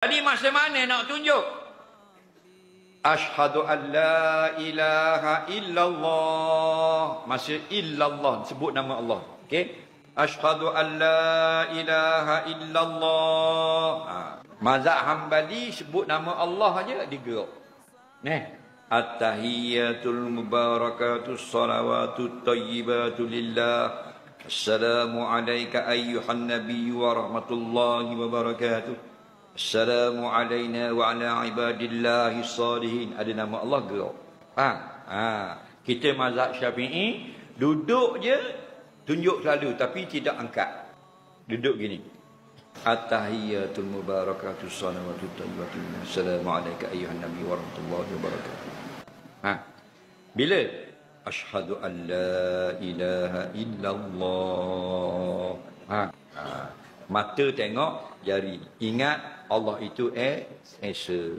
Jadi macam mana nak tunjuk? Asyhadu an la ilaha illallah. Masih illallah, sebut nama Allah. Okey? Asyhadu an la ilaha illallah. Mazhab Hambali sebut nama Allah aja digerak. Neh. At-tahiyyatul mubarakatus salawatut thayyibatu lillah. Assalamu alayka ayyuhan nabiyyu wa rahmatullahi wa barakatuh. Assalamu alayna wa ala ibadillahi salihin. Ada nama Allah gerak. Kita mazhab Syafi'i duduk je tunjuk selalu tapi tidak angkat. Duduk gini. At-tahiyyatul mubarakatus salawatut thayyibatu. Assalamu alayka ayyuhan nabiyyu wa rahmatullahi wa barakatuh. Bila asyhadu an la ilaha illallah. Mata tengok, jari. Ingat Allah itu Esa.